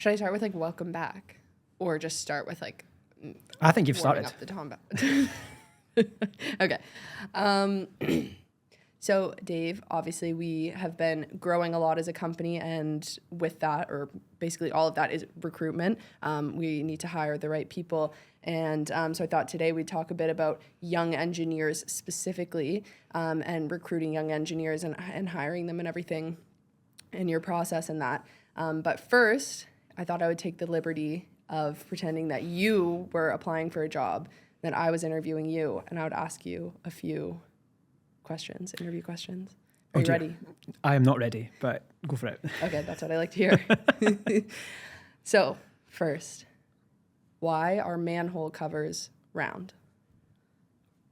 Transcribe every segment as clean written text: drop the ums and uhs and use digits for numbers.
Should I start with like welcome back, or just start with like? I think you've warming started. up the Okay. So Dave, obviously we have been growing a lot as a company, and with that, or basically all of that, is recruitment. We need to hire the right people. And so I thought today we'd talk a bit about young engineers specifically, and recruiting young engineers and hiring them and everything in your process and that. But first, I thought I would take the liberty of pretending that you were applying for a job, that I was interviewing you, and I would ask you a few interview questions. Are you ready? I am not ready, but go for it. Okay, that's what I like to hear. So, first, why are manhole covers round?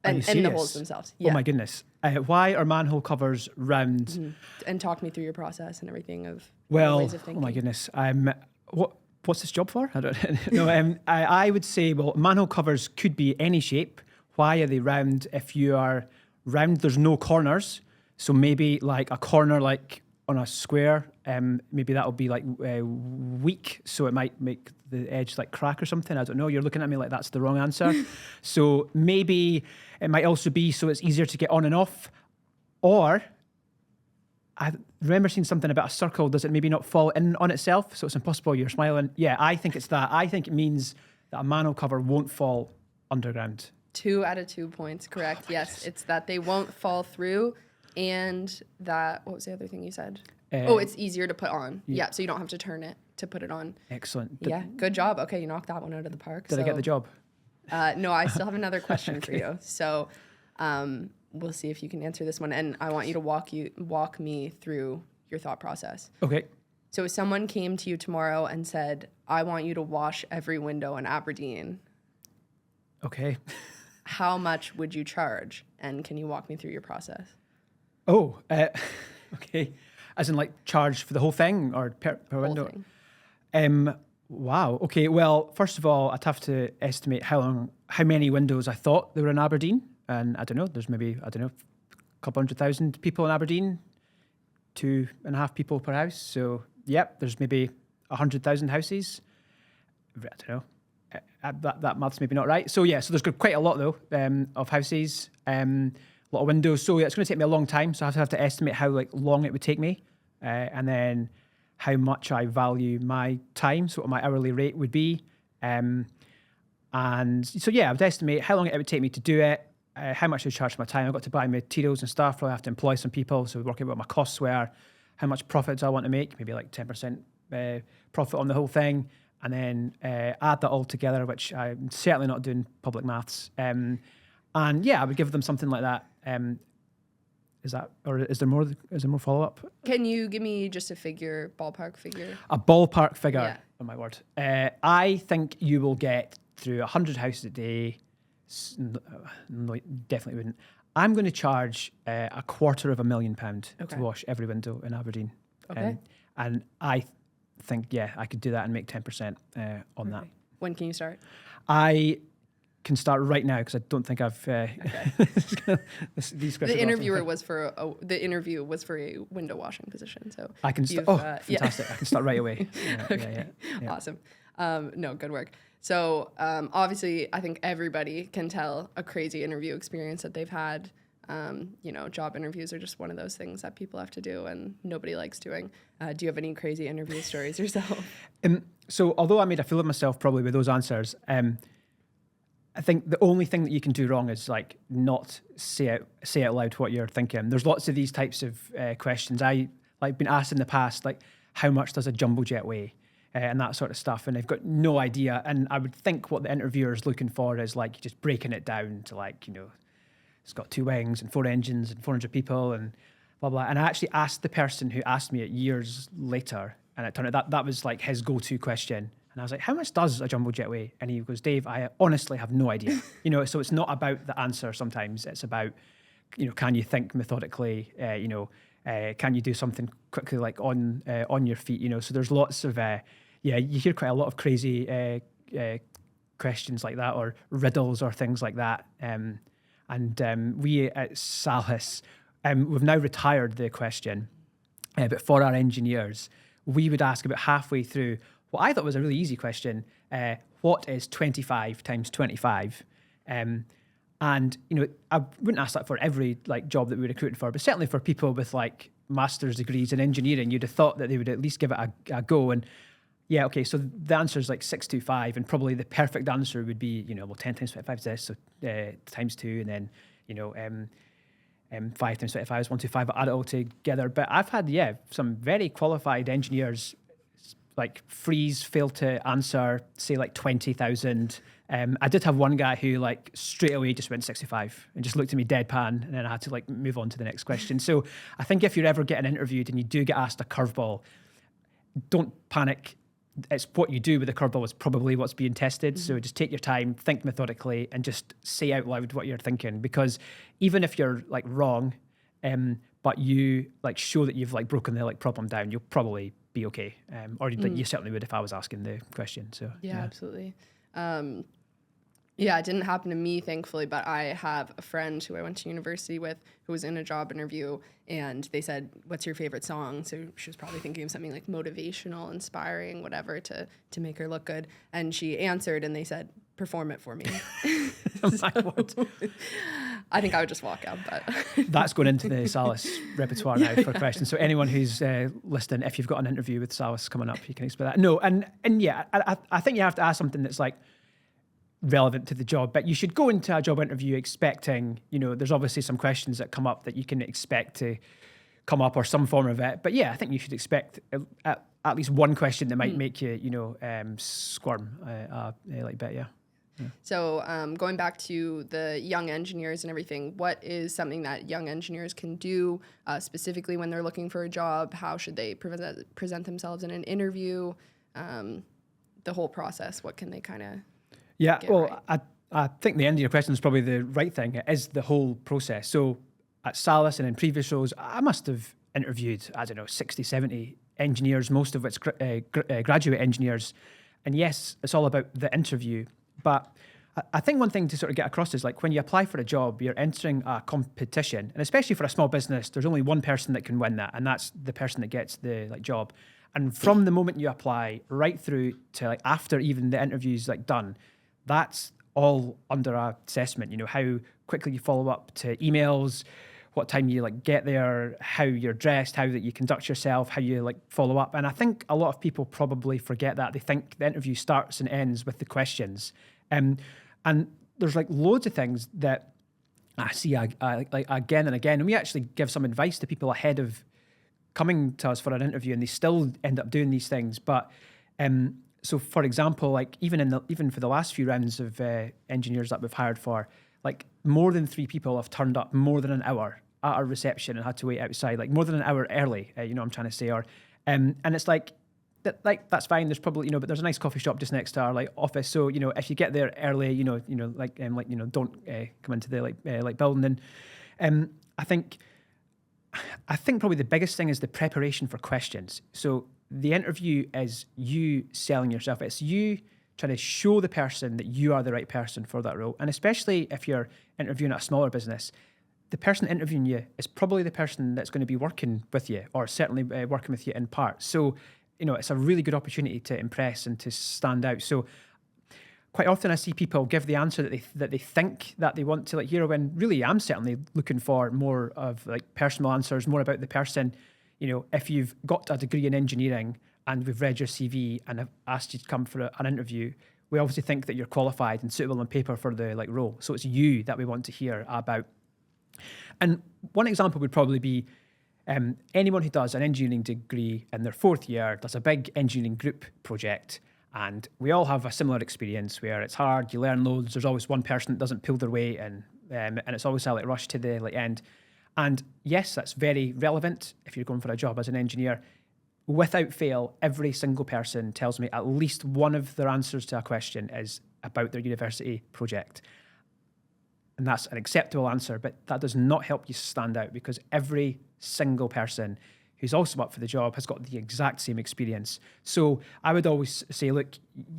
And the holes themselves. Yeah. Oh my goodness. Why are manhole covers round? Mm-hmm. And talk me through your process and everything of Oh ways of thinking. my goodness. What's this job for? I don't know. I would say, well, manhole covers could be any shape. Why are they round? If you are round, there's no corners. So maybe like a corner like on a square, maybe that'll be like weak. So it might make the edge like crack or something. I don't know. You're looking at me like that's the wrong answer. So maybe it might also be so it's easier to get on and off. Or I remember seeing something about a circle. Does it maybe not fall in on itself? So it's impossible. You're smiling. Yeah, I think it's that. I think it means that a manhole cover won't fall underground. 2 out of 2 points, correct. Yes, goodness. it's that they won't fall through, and that, what was the other thing you said? It's easier to put on. Yeah, so you don't have to turn it to put it on. Excellent. Yeah, good job. Okay, you knocked that one out of the park. Did I get the job? No, I still have another question for you. So we'll see if you can answer this one, and I want you to walk me through your thought process. Okay. So if someone came to you tomorrow and said, I want you to wash every window in Aberdeen, Okay. how much would you charge? And can you walk me through your process? Oh, okay. As in like charge for the whole thing or per window? Thing. Wow. Okay. Well, first of all, I'd have to estimate how many windows I thought there were in Aberdeen. And I don't know, there's maybe, a couple 100,000 people in Aberdeen, 2.5 people per house. So, yep, there's maybe 100,000 houses. I don't know. That math's maybe not right. So yeah, so there's quite a lot though of houses, a lot of windows. So yeah, it's going to take me a long time. So I have to estimate how long it would take me, and then how much I value my time. So what my hourly rate would be, and so yeah, I would estimate how long it would take me to do it, how much I would charge for my time. I've got to buy materials and stuff. Probably have to employ some people. So working out what my costs were, how much profit do I want to make? Maybe like 10% profit on the whole thing. And then add that all together, which I'm certainly not doing public maths. And yeah, I would give them something like that. Is there more follow up? Can you give me just a ballpark figure? A ballpark figure. Yeah. Oh my word. I think you will get through 100 houses a day. No, definitely wouldn't. I'm going to charge £250,000 to wash every window in Aberdeen. Okay. And I think, yeah, I could do that and make 10% on that. When can you start? I can start right now because I don't think I've. These The interview was for a window washing position, so I can. Fantastic! Yeah. I can start right away. Okay. Yeah. Awesome. No, good work. So obviously, I think everybody can tell a crazy interview experience that they've had. Job interviews are just one of those things that people have to do and nobody likes doing. Do you have any crazy interview stories yourself? So although I made a fool of myself probably with those answers, I think the only thing that you can do wrong is not say out loud what you're thinking. There's lots of these types of questions. I been asked in the past, how much does a jumbo jet weigh? And that sort of stuff, and they've got no idea. And I would think what the interviewer is looking for is just breaking it down to it's got 2 wings and 4 engines and 400 people and blah, blah. And I actually asked the person who asked me it years later, and it turned out that was his go-to question. And I was like, how much does a jumbo jet weigh? And he goes, Dave, I honestly have no idea. So it's not about the answer sometimes. It's about, can you think methodically? Can you do something quickly on your feet? So there's lots of, you hear quite a lot of crazy questions like that, or riddles or things like that. And we at Salus, we've now retired the question, but for our engineers, we would ask about halfway through, what I thought was a really easy question. What is 25 times 25? And, you know, I wouldn't ask that for every like job that we recruited for, but certainly for people with like master's degrees in engineering, you'd have thought that they would at least give it a go. And yeah, okay, so the answer is like 625, and probably the perfect answer would be, you know, well, 10 times 25 is this, so times 2, and then, you know, 5 times 25 is 125, but add it all together. But I've had, some very qualified engineers like fail to answer, say like 20,000. I did have one guy who like straight away just went 65 and just looked at me deadpan, and then I had to like move on to the next question. So I think if you're ever getting interviewed and you do get asked a curveball, don't panic. It's what you do with the curveball is probably what's being tested. So just take your time, think methodically, and just say out loud what you're thinking. Because even if you're like wrong, but you like show that you've like broken the like problem down, you'll probably be okay. Or like, you certainly would if I was asking the question. So yeah. Absolutely. Yeah, it didn't happen to me, thankfully, but I have a friend who I went to university with who was in a job interview, and they said, "What's your favorite song?" So she was probably thinking of something like motivational, inspiring, whatever, to make her look good. And she answered, and they said, "Perform it for me." I think I would just walk out, but that's going into the Salus repertoire now for questions. So anyone who's listening, if you've got an interview with Salus coming up, you can expect that. No, and yeah, I think you have to ask something that's like relevant to the job, but you should go into a job interview expecting, you know, there's obviously some questions that come up that you can expect to come up or some form of it. But yeah, I think you should expect at least one question that might make you, you know, squirm like bit, yeah. So going back to the young engineers and everything, what is something that young engineers can do specifically when they're looking for a job? How should they present themselves in an interview? The whole process, what can they kind of I think the end of your question is probably the right thing. It is the whole process. So at Salus and in previous roles, I must have interviewed, 60, 70 engineers, most of which graduate engineers. And yes, it's all about the interview. But I think one thing to sort of get across is like when you apply for a job, you're entering a competition. And especially for a small business, there's only one person that can win that. And that's the person that gets the like job. And from the moment you apply right through to like after even the interview's like done, that's all under assessment. You know, how quickly you follow up to emails, what time you like get there, how you're dressed, how that you conduct yourself, how you like follow up. And I think a lot of people probably forget that. They think the interview starts and ends with the questions. And there's like loads of things that I see like again and again. And we actually give some advice to people ahead of coming to us for an interview, and they still end up doing these things. But so, for example, like even for the last few rounds of engineers that we've hired for, like more than 3 people have turned up more than an hour at our reception and had to wait outside, like more than an hour early. You know what I'm trying to say? Or and it's like that's fine. There's probably but there's a nice coffee shop just next to our like office. So if you get there early, don't come into the like building. And I think probably the biggest thing is the preparation for questions. So the interview is you selling yourself. It's you trying to show the person that you are the right person for that role. And especially if you're interviewing at a smaller business, the person interviewing you is probably the person that's going to be working with you, or certainly working with you in part. So, it's a really good opportunity to impress and to stand out. So quite often I see people give the answer that they think that they want to like hear, when really I'm certainly looking for more of like personal answers, more about the person. If you've got a degree in engineering and we've read your CV and have asked you to come for an interview, we obviously think that you're qualified and suitable on paper for the like role. So it's you that we want to hear about. And one example would probably be anyone who does an engineering degree in their 4th year does a big engineering group project. And we all have a similar experience where it's hard, you learn loads, there's always one person that doesn't pull their weight, and it's always a like rush to the like end. And yes, that's very relevant if you're going for a job as an engineer. Without fail, every single person tells me at least one of their answers to a question is about their university project. And that's an acceptable answer, but that does not help you stand out, because every single person who's also up for the job has got the exact same experience. So I would always say, look,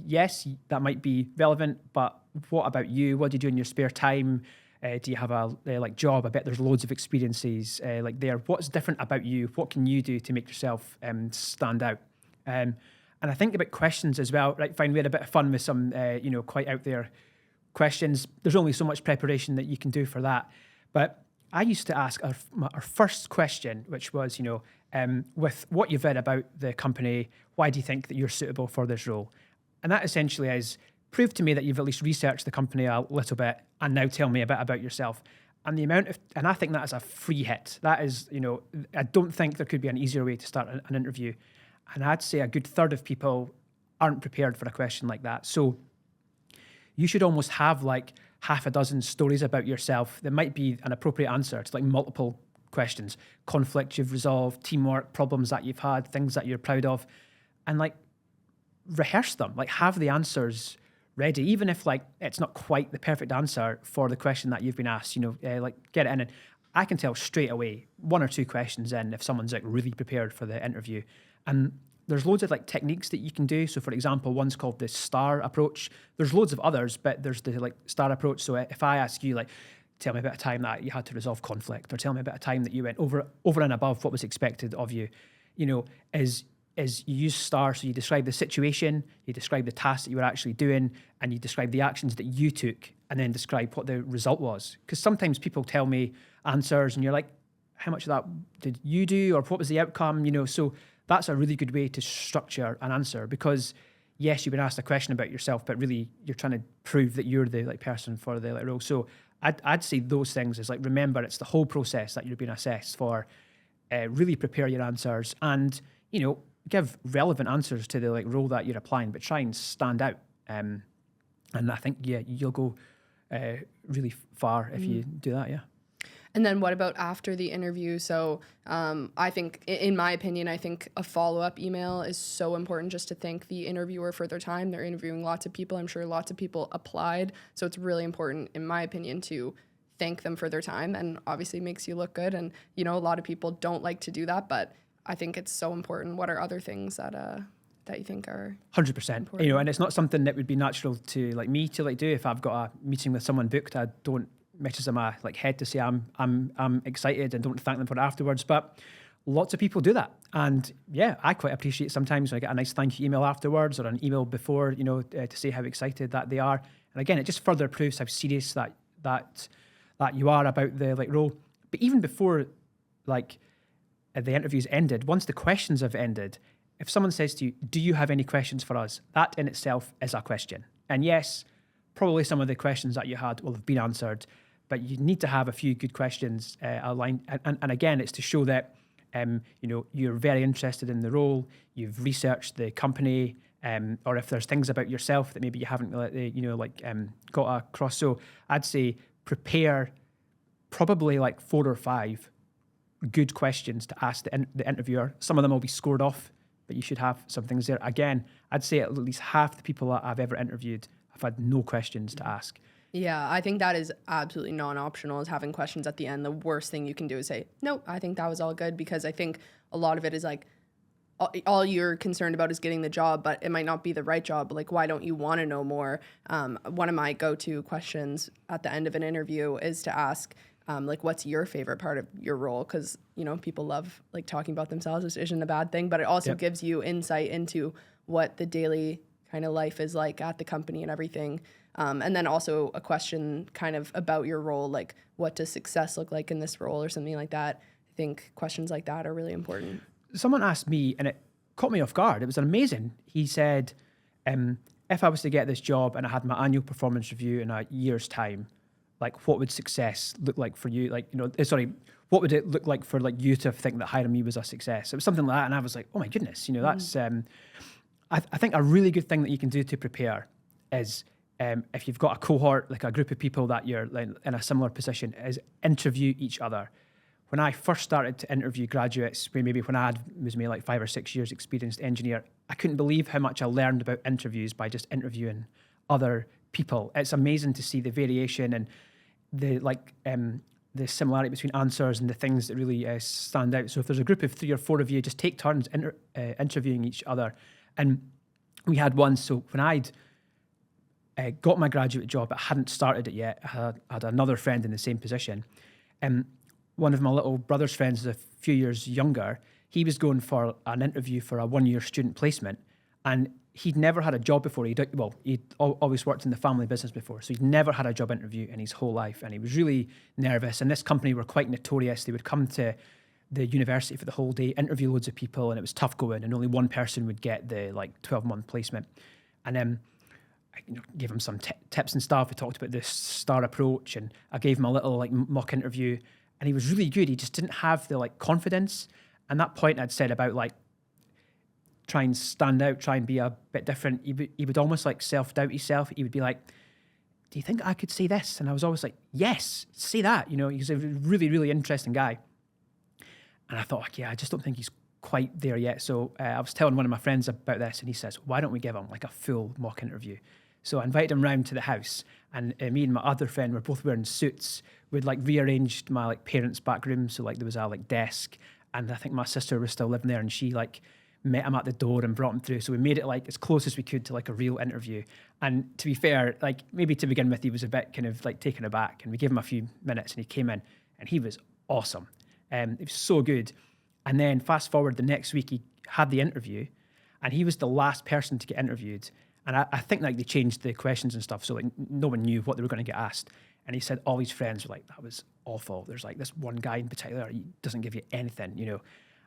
yes, that might be relevant, but what about you? What do you do in your spare time? Do you have a like job? I bet there's loads of experiences like there. What's different about you? What can you do to make yourself stand out? And And I think about questions as well. Right, fine, we had a bit of fun with some, quite out there questions. There's only so much preparation that you can do for that. But I used to ask our first question, which was, with what you've read about the company, why do you think that you're suitable for this role? And that essentially is, prove to me that you've at least researched the company a little bit and now tell me a bit about yourself. And and I think that is a free hit. That is, I don't think there could be an easier way to start an interview. And I'd say a good third of people aren't prepared for a question like that. So you should almost have like half a dozen stories about yourself that might be an appropriate answer to like multiple questions, conflict you've resolved, teamwork, problems that you've had, things that you're proud of, and like rehearse them, like have the answers ready, even if like it's not quite the perfect answer for the question that you've been asked, like get it in. And I can tell straight away, one or two questions in, if someone's like really prepared for the interview. And there's loads of like techniques that you can do. So for example, one's called the STAR approach. There's loads of others, but there's the like STAR approach. So if I ask you like, tell me about a time that you had to resolve conflict, or tell me about a time that you went over and above what was expected of you, is you use STAR. So you describe the situation, you describe the task that you were actually doing, and you describe the actions that you took, and then describe what the result was. Because sometimes people tell me answers and you're like, how much of that did you do, or what was the outcome? So that's a really good way to structure an answer, because yes, you've been asked a question about yourself, but really you're trying to prove that you're the like person for the like role. So I'd say those things is like, remember, it's the whole process that you're being assessed for. Really prepare your answers, and give relevant answers to the like role that you're applying, but try and stand out. And I think you'll go really far if you do that. Yeah. And then what about after the interview? So I think, in my opinion, I think a follow-up email is so important, just to thank the interviewer for their time. They're interviewing lots of people. I'm sure lots of people applied. So it's really important, in my opinion, to thank them for their time, and obviously makes you look good. And, a lot of people don't like to do that, but I think it's so important. What are other things that you think are 100%? important? And it's not something that would be natural to like me to like do. If I've got a meeting with someone booked, I don't message them my like head to say I'm excited and don't thank them for it afterwards. But lots of people do that, and I quite appreciate sometimes when I get a nice thank you email afterwards, or an email before, to say how excited that they are. And again, it just further proves how serious that you are about the like role. But even before like the interview's ended, once the questions have ended, if someone says to you, do you have any questions for us? That in itself is a question. And yes, probably some of the questions that you had will have been answered, but you need to have a few good questions aligned. And again, it's to show that, you're very interested in the role, you've researched the company, or if there's things about yourself that maybe you haven't got across. So I'd say prepare probably like 4 or 5 good questions to ask the interviewer. Some of them will be scored off, but you should have some things there. Again, I'd say at least half the people that I've ever interviewed have had no questions to ask. Yeah, I think that is absolutely non-optional, is having questions at the end. The worst thing you can do is say, nope, I think that was all good, because I think a lot of it is like, all you're concerned about is getting the job, but it might not be the right job. Like, why don't you want to know more? One of my go-to questions at the end of an interview is to ask, what's your favorite part of your role? Because, people love like talking about themselves, which isn't a bad thing, but it also gives you insight into what the daily kind of life is like at the company and everything. And then also a question kind of about your role, like what does success look like in this role or something like that. I think questions like that are really important. Someone asked me, and it caught me off guard. It was amazing. He said, if I was to get this job and I had my annual performance review in a year's time, like what would success look like for you? Like, what would it look like for like you to think that hiring me was a success? It was something like that. And I was like, oh my goodness, that's, I think a really good thing that you can do to prepare is, if you've got a cohort, like a group of people that you're like in a similar position, is interview each other. When I first started to interview graduates, maybe when I was maybe like 5 or 6 years experienced engineer, I couldn't believe how much I learned about interviews by just interviewing other people. It's amazing to see the variation and the similarity between answers and the things that really stand out. So if there's a group of 3 or 4 of you, just take turns interviewing each other. And we had one, so when I'd got my graduate job, but hadn't started it yet, I had another friend in the same position. One of my little brother's friends is a few years younger. He was going for an interview for a 1-year student placement. And he'd never had a job before. He'd always worked in the family business before. So he'd never had a job interview in his whole life. And he was really nervous. And this company were quite notorious. They would come to the university for the whole day, interview loads of people, and it was tough going. And only one person would get the 12-month placement. And I gave him some tips and stuff. We talked about this STAR approach, and I gave him a little mock interview. And he was really good. He just didn't have the confidence. And that point I'd said about try and stand out, try and be a bit different. He would almost self-doubt himself. He would be like, do you think I could say this? And I was always like, yes, say that. He's a really, really interesting guy. And I thought, I just don't think he's quite there yet. So I was telling one of my friends about this, and he says, why don't we give him a full mock interview? So I invited him round to the house, and me and my other friend were both wearing suits. We'd rearranged my parents' back room, so there was a desk, and I think my sister was still living there, and she met him at the door and brought him through. So we made it as close as we could to a real interview. And to be fair, maybe to begin with, he was a bit kind of taken aback, and we gave him a few minutes, and he came in, and he was awesome. It was so good. And then fast forward the next week, he had the interview, and he was the last person to get interviewed. And I think they changed the questions and stuff, so no one knew what they were going to get asked. And he said all his friends were that was awful. There's this one guy in particular, he doesn't give you anything,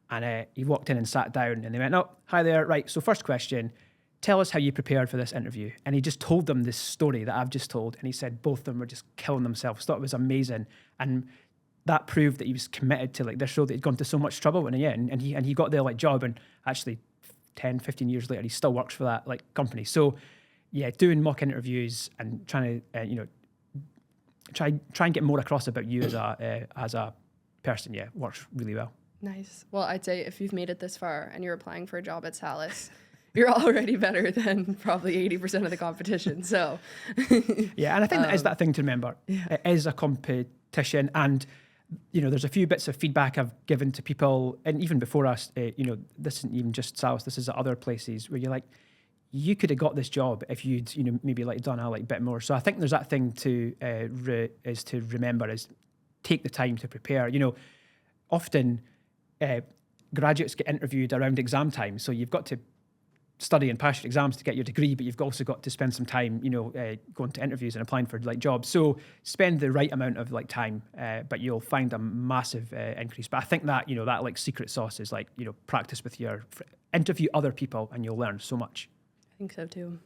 And he walked in and sat down, and they went, oh, hi there, right, so first question, tell us how you prepared for this interview. And he just told them this story that I've just told, and he said both of them were just killing themselves, thought it was amazing. And that proved that he was committed to this role, that he'd gone to so much trouble in and he got the job, and actually 10, 15 years later, he still works for that company. So yeah, doing mock interviews and trying to try and get more across about you as a person, works really well. Nice. Well, I'd say if you've made it this far and you're applying for a job at Salus, you're already better than probably 80% of the competition. So yeah, and I think that is that thing to remember. Yeah. It is a competition, and there's a few bits of feedback I've given to people, and even before us, this isn't even just Salus, this is at other places where you're you could have got this job if you'd, maybe done a bit more. So I think there's that thing to remember is take the time to prepare. Often graduates get interviewed around exam time, so you've got to study and pass your exams to get your degree, but you've also got to spend some time, going to interviews and applying for jobs. So spend the right amount of time, but you'll find a massive increase. But I think that that secret sauce is practice with interview other people, and you'll learn so much. I think so too.